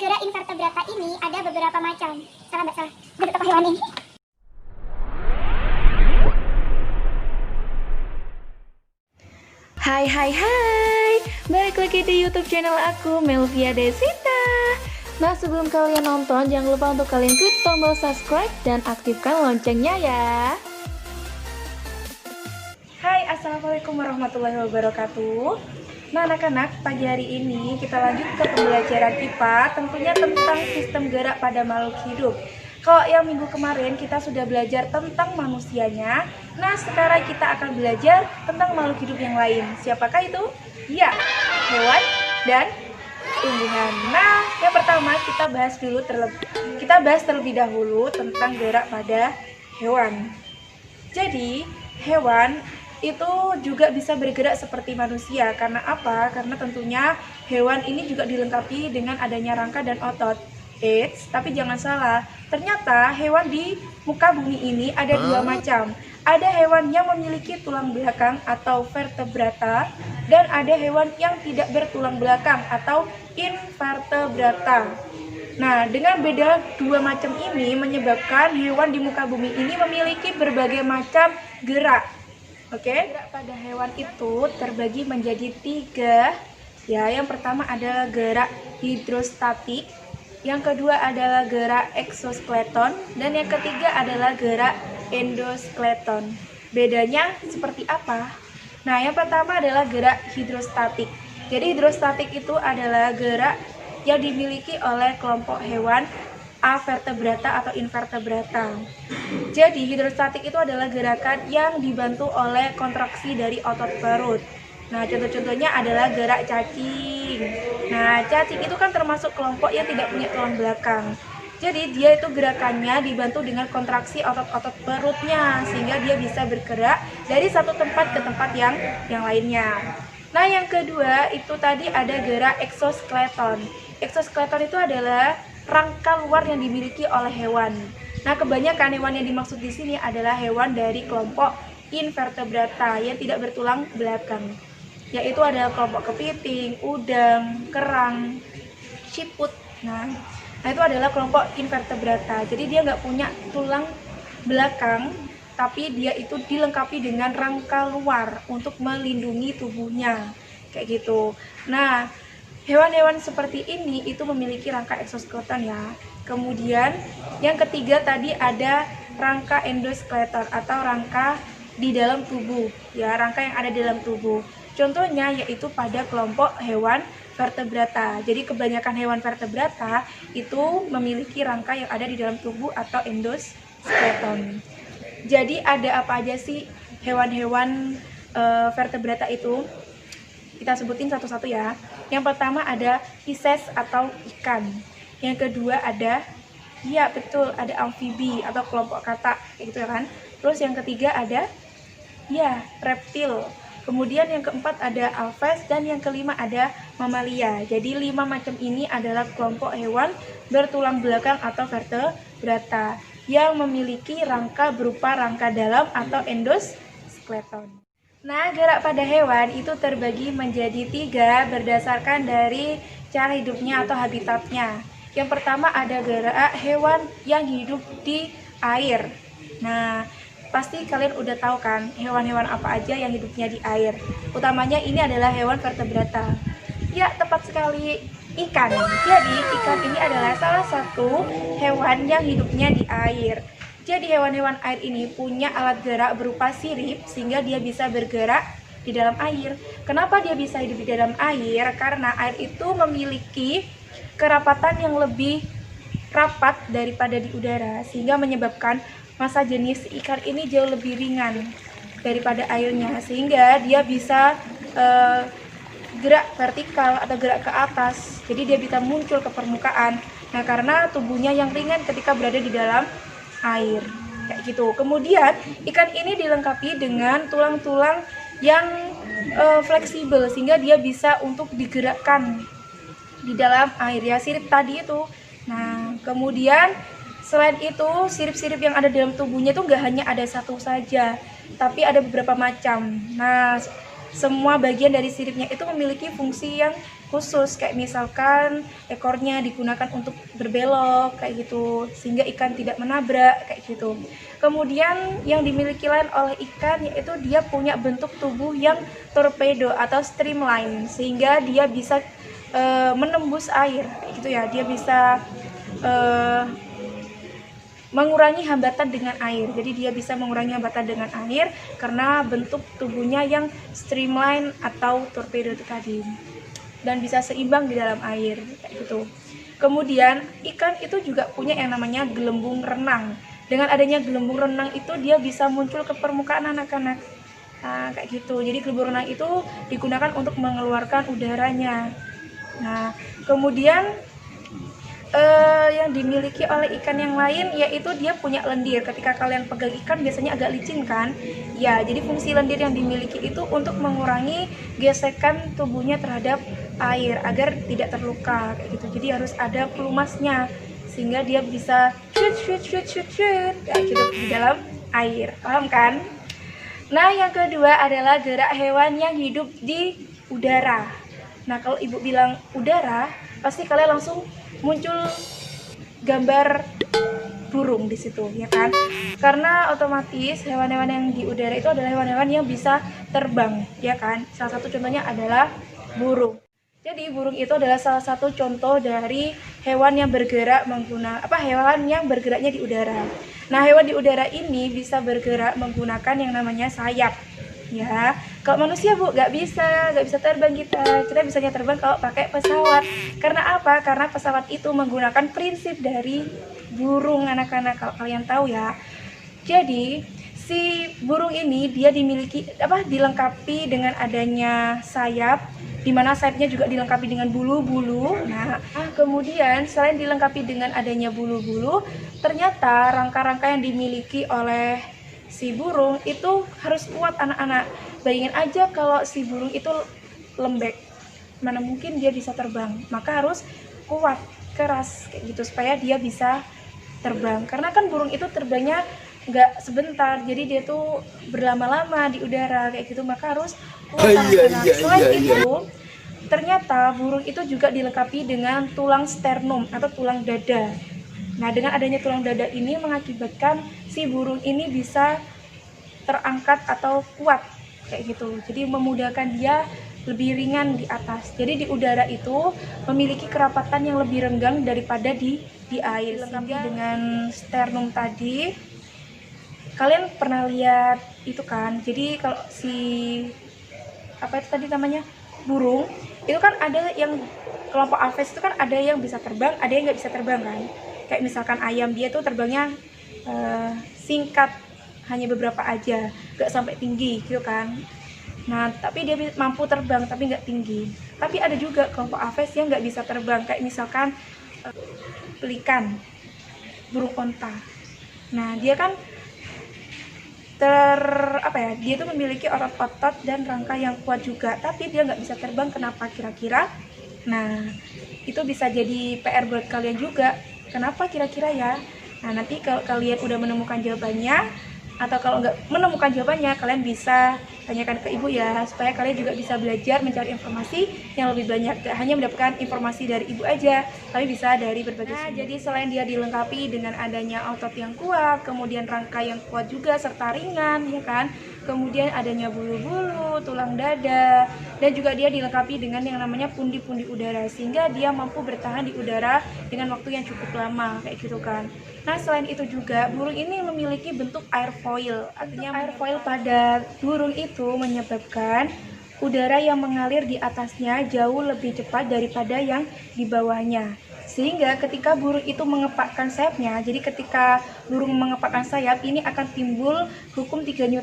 gerak invertebrata ini ada beberapa macam. Salah nggak salah? Beberapa hewan ini. Hai, balik lagi di YouTube channel aku, Melvia Desita. Nah, sebelum kalian nonton, jangan lupa untuk kalian klik tombol subscribe dan aktifkan loncengnya ya. Hai, assalamualaikum warahmatullahi wabarakatuh. Nah, anak-anak, pagi hari ini kita lanjut ke pembelajaran IPA, tentunya tentang sistem gerak pada makhluk hidup. Kalau yang minggu kemarin kita sudah belajar tentang manusianya, nah sekarang kita akan belajar tentang makhluk hidup yang lain. Siapakah itu? Ya, hewan dan tumbuhan. Nah, yang pertama kita bahas terlebih dahulu tentang gerak pada hewan. Jadi, hewan itu juga bisa bergerak seperti manusia. Karena apa? Karena tentunya hewan ini juga dilengkapi dengan adanya rangka dan otot. Tapi jangan salah, ternyata hewan di muka bumi ini ada dua macam. Ada hewan yang memiliki tulang belakang atau vertebrata, dan ada hewan yang tidak bertulang belakang atau invertebrata. Nah, dengan beda dua macam ini menyebabkan hewan di muka bumi ini memiliki berbagai macam gerak. Gerak pada hewan itu terbagi menjadi tiga. Ya, yang pertama adalah gerak hidrostatik, yang kedua adalah gerak eksoskeleton, dan yang ketiga adalah gerak endoskeleton. Bedanya seperti apa? Nah, yang pertama adalah gerak hidrostatik. Jadi hidrostatik itu adalah gerak yang dimiliki oleh kelompok hewan avertebrata atau invertebrata. Jadi hidrostatik itu adalah gerakan yang dibantu oleh kontraksi dari otot perut. Nah, contoh-contohnya adalah gerak cacing. Nah, cacing itu kan termasuk kelompok yang tidak punya tulang belakang. Jadi dia itu gerakannya dibantu dengan kontraksi otot-otot perutnya, sehingga dia bisa bergerak dari satu tempat ke tempat yang lainnya. Nah, yang kedua itu tadi ada gerak eksoskeleton. Eksoskeleton itu adalah rangka luar yang dimiliki oleh hewan. Nah, kebanyakan hewan yang dimaksud di sini adalah hewan dari kelompok invertebrata yang tidak bertulang belakang, yaitu ada kelompok kepiting, udang, kerang, siput. Nah, itu adalah kelompok invertebrata. Jadi dia nggak punya tulang belakang, tapi dia itu dilengkapi dengan rangka luar untuk melindungi tubuhnya, kayak gitu. Nah, hewan-hewan seperti ini itu memiliki rangka eksoskeleton ya. Kemudian yang ketiga tadi ada rangka endoskeleton atau rangka di dalam tubuh, ya, rangka yang ada di dalam tubuh. Contohnya yaitu pada kelompok hewan vertebrata. Jadi kebanyakan hewan vertebrata itu memiliki rangka yang ada di dalam tubuh atau endoskeleton. Jadi ada apa aja sih hewan-hewan vertebrata itu? Kita sebutin satu-satu ya. Yang pertama ada Pisces atau ikan. Yang kedua ada, ya betul, ada amfibi atau kelompok katak, gitu kan. Terus yang ketiga ada, ya, reptil. Kemudian yang keempat ada alves, dan yang kelima ada mamalia. Jadi 5 macam ini adalah kelompok hewan bertulang belakang atau vertebrata yang memiliki rangka berupa rangka dalam atau endoskeleton. Nah, gerak pada hewan itu terbagi menjadi 3 berdasarkan dari cara hidupnya atau habitatnya. Yang pertama ada gerak hewan yang hidup di air. Nah, pasti kalian udah tahu kan hewan-hewan apa aja yang hidupnya di air. Utamanya ini adalah hewan vertebrata. Ya, tepat sekali, ikan. Jadi, ikan ini adalah salah satu hewan yang hidupnya di air. Jadi hewan-hewan air ini punya alat gerak berupa sirip sehingga dia bisa bergerak di dalam air. Kenapa dia bisa hidup di dalam air? Karena air itu memiliki kerapatan yang lebih rapat daripada di udara, sehingga menyebabkan massa jenis ikan ini jauh lebih ringan daripada airnya, sehingga dia bisa gerak vertikal atau gerak ke atas. Jadi dia bisa muncul ke permukaan. Nah, karena tubuhnya yang ringan ketika berada di dalam air, kayak gitu. Kemudian ikan ini dilengkapi dengan tulang-tulang yang fleksibel sehingga dia bisa untuk digerakkan di dalam air, ya, sirip tadi itu. Nah, kemudian selain itu sirip-sirip yang ada dalam tubuhnya itu nggak hanya ada satu saja, tapi ada beberapa macam. Nah, semua bagian dari siripnya itu memiliki fungsi yang khusus, kayak misalkan ekornya digunakan untuk berbelok kayak gitu, sehingga ikan tidak menabrak kayak gitu. Kemudian yang dimiliki lain oleh ikan yaitu dia punya bentuk tubuh yang torpedo atau streamline, sehingga dia bisa menembus air kayak gitu ya. Dia bisa mengurangi hambatan dengan air. Jadi dia bisa mengurangi hambatan dengan air karena bentuk tubuhnya yang streamline atau torpedo itu tadi, dan bisa seimbang di dalam air kayak gitu. Kemudian ikan itu juga punya yang namanya gelembung renang. Dengan adanya gelembung renang itu dia bisa muncul ke permukaan anak-anak. Nah, kayak gitu. Jadi gelembung renang itu digunakan untuk mengeluarkan udaranya. Nah, kemudian yang dimiliki oleh ikan yang lain yaitu dia punya lendir. Ketika kalian pegang ikan biasanya agak licin kan ya, jadi fungsi lendir yang dimiliki itu untuk mengurangi gesekan tubuhnya terhadap air agar tidak terluka kayak gitu. Jadi harus ada pelumasnya sehingga dia bisa shoot kayak gitu di dalam air, paham kan? Nah, yang kedua adalah gerak hewan yang hidup di udara. Nah, kalau ibu bilang udara, pasti kalian langsung muncul gambar burung di situ, ya kan? Karena otomatis hewan-hewan yang di udara itu adalah hewan-hewan yang bisa terbang, ya kan? Salah satu contohnya adalah burung. Jadi burung itu adalah salah satu contoh dari hewan yang bergerak hewan yang bergeraknya di udara. Nah, hewan di udara ini bisa bergerak menggunakan yang namanya sayap. Ya, kalau manusia bu nggak bisa terbang kita bisanya terbang kalau pakai pesawat. Karena apa? Karena pesawat itu menggunakan prinsip dari burung, anak-anak, kalau kalian tahu ya. Jadi si burung ini dia dilengkapi dengan adanya sayap, dimana sayapnya juga dilengkapi dengan bulu-bulu. Nah, kemudian selain dilengkapi dengan adanya bulu-bulu, ternyata rangka-rangka yang dimiliki oleh si burung itu harus kuat, anak-anak. Bayangin aja kalau si burung itu lembek, mana mungkin dia bisa terbang. Maka harus kuat, keras kayak gitu supaya dia bisa terbang. Karena kan burung itu terbangnya nggak sebentar, jadi dia tuh berlama-lama di udara kayak gitu. Maka harus kuat, anak-anak. Selain itu, ternyata burung itu juga dilengkapi dengan tulang sternum atau tulang dada. Nah, dengan adanya tulang dada ini mengakibatkan si burung ini bisa terangkat atau kuat kayak gitu. Jadi memudahkan dia lebih ringan di atas. Jadi di udara itu memiliki kerapatan yang lebih renggang daripada di air. Dilengkapi dengan sternum tadi. Kalian pernah lihat itu kan? Jadi kalau si burung itu kan ada yang kelompok aves itu kan ada yang bisa terbang, ada yang nggak bisa terbang kan? Kayak misalkan ayam, dia tuh terbangnya singkat, hanya beberapa aja, nggak sampai tinggi gitu kan. Nah, tapi dia mampu terbang tapi nggak tinggi. Tapi ada juga kelompok aves yang nggak bisa terbang, kayak misalkan pelikan, burung onta. Nah, dia kan dia tuh memiliki otot-otot dan rangka yang kuat juga, tapi dia nggak bisa terbang. Kenapa kira-kira? Nah, itu bisa jadi PR buat kalian juga. Kenapa kira-kira ya? Nah, nanti kalau kalian udah menemukan jawabannya, atau kalau nggak menemukan jawabannya, kalian bisa tanyakan ke ibu ya, supaya kalian juga bisa belajar mencari informasi yang lebih banyak. Gak hanya mendapatkan informasi dari ibu aja, tapi bisa dari berbagai sumber. Jadi selain dia dilengkapi dengan adanya otot yang kuat, kemudian rangka yang kuat juga serta ringan, ya kan? Kemudian adanya bulu-bulu, tulang dada, dan juga dia dilengkapi dengan yang namanya pundi-pundi udara, sehingga dia mampu bertahan di udara dengan waktu yang cukup lama kayak gitu kan. Nah, selain itu juga burung ini memiliki bentuk airfoil. Artinya airfoil pada burung itu menyebabkan udara yang mengalir di atasnya jauh lebih cepat daripada yang di bawahnya. Sehingga ketika burung itu mengepakkan sayapnya, jadi ketika burung mengepakkan sayap, ini akan timbul hukum 3 Newton.